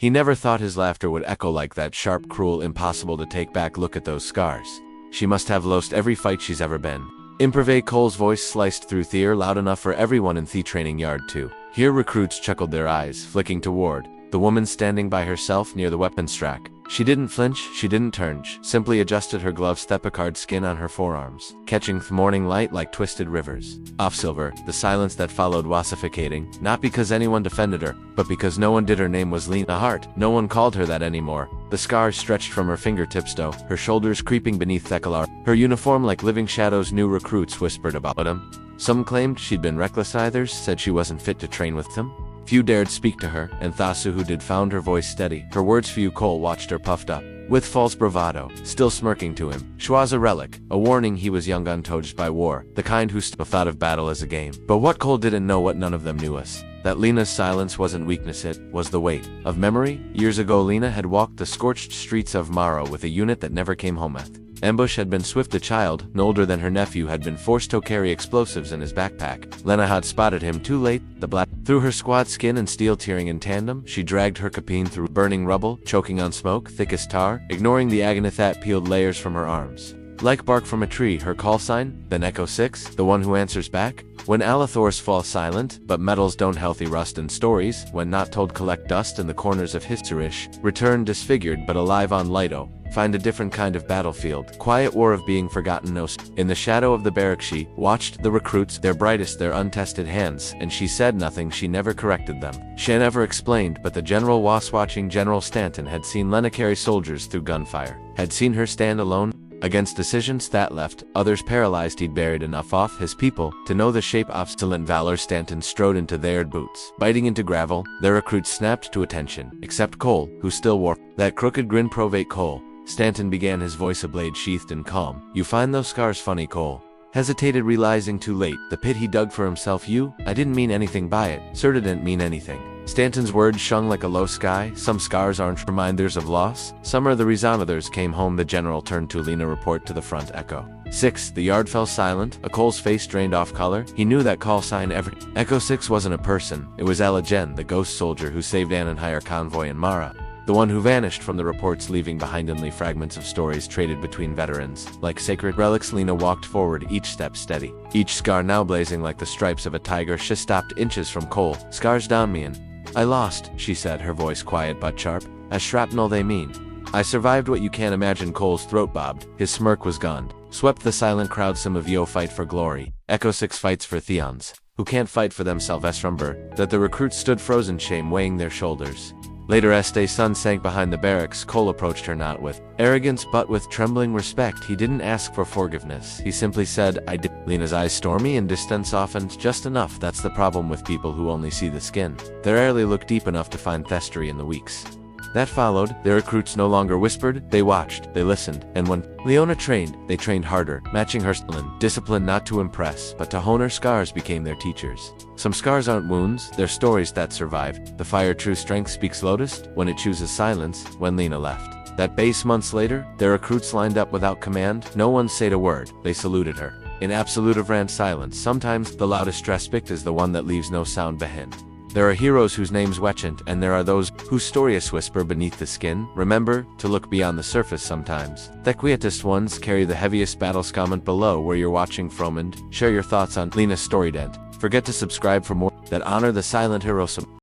He never thought his laughter would echo like that sharp, cruel, impossible to take back look at those scars. She must have lost every fight she's ever been. Improve Cole's voice sliced through the air loud enough for everyone in the training yard to hear. Recruits chuckled, their eyes flicking toward the woman standing by herself near the weapons rack. She didn't flinch, she didn't turn, simply adjusted her gloves, thepicard skin on her forearms, catching the morning light like twisted rivers. Off silver, the silence that followed wassificating, not because anyone defended her, but because no one did. Her name was Lena Hart. No one called her that anymore. The scars stretched from her fingertips though, her shoulders creeping beneath the collar, her uniform like living shadows. New recruits whispered about him. Some claimed she'd been reckless, others said she wasn't fit to train with them. Few dared speak to her, and Thasu, who did, found her voice steady. Her words few. Cole watched her puffed up, with false bravado, still smirking to him. She was a relic, a warning he was young, untouched by war, the kind who thought of battle as a game. But what Cole didn't know, what none of them knew, us, that Lena's silence wasn't weakness, it was the weight of memory. Years ago Lena had walked the scorched streets of Morrow with a unit that never came home. Ambush had been swift. A child, no older than her nephew, had been forced to carry explosives in his backpack. Lena had spotted him too late. The black through her squad skin and steel tearing in tandem. She dragged her capine through burning rubble, choking on smoke, thick as tar, ignoring the agony that peeled layers from her arms. Like bark from a tree, her call sign, then Echo 6, the one who answers back. When Alathors fall silent, but metals don't, healthy rust, and stories, when not told, collect dust in the corners of history. Return disfigured but alive on Lido. Find a different kind of battlefield. Quiet war of being forgotten. No. In the shadow of the barrack she watched the recruits, their brightest, their untested hands, and she said nothing. She never corrected them. She never explained, but the general was watching. General Stanton had seen Lena carry soldiers through gunfire, had seen her stand alone against decisions that left others paralyzed. He'd buried enough of his people to know the shape of silent valor. Stanton strode into their boots, biting into gravel. Their recruits snapped to attention, except Cole, who still wore that crooked grin. Provate Cole. Stanton began, his voice a blade sheathed and calm. You find those scars funny? Cole hesitated, realizing too late the pit he dug for himself. I didn't mean anything by it. Sir, didn't mean anything. Stanton's words shung like a low sky. Some scars aren't reminders of loss. Some are the reason others came home. The general turned to Lena. Report to the front. Echo 6. The yard fell silent. A Cole's face drained off color. He knew that call sign every. Echo 6 wasn't a person. It was Alajen, the ghost soldier who saved Ann and Hire convoy in Mara. The one who vanished from the reports, leaving behind only fragments of stories traded between veterans. Like sacred relics, Lena walked forward, each step steady, each scar now blazing like the stripes of a tiger. She stopped inches from Cole. Scars down me and I lost, she said, her voice quiet but sharp. As shrapnel they mean. I survived what you can't imagine. Cole's throat bobbed. His smirk was gone. Swept the silent crowd. Some of yo fight for glory. Echo 6 fights for Theons, who can't fight for themselves. Remember that the recruits stood frozen, shame weighing their shoulders. Later, as the sun sank behind the barracks, Cole approached her, not with arrogance but with trembling respect. He didn't ask for forgiveness. He simply said, I did. Lena's eyes stormy and distant softened just enough. That's the problem with people who only see the skin. They rarely look deep enough to find thestery in the weeks that followed. The recruits no longer whispered, they watched, they listened, and when Leona trained, they trained harder, matching her discipline not to impress, but to hone. Her scars became their teachers. Some scars aren't wounds, they're stories that survived. The fire true strength speaks loudest when it chooses silence. When Lena left that base months later, their recruits lined up without command. No one said a word, they saluted her in absolute of ran silence. Sometimes the loudest respect is the one that leaves no sound behind. There are heroes whose names wetchant, and there are those whose stories whisper beneath the skin. Remember to look beyond the surface sometimes. The quietest ones carry the heaviest battles. Comment below where you're watching from and share your thoughts on Lena's story. Don't forget to subscribe for more that honor the silent heroes.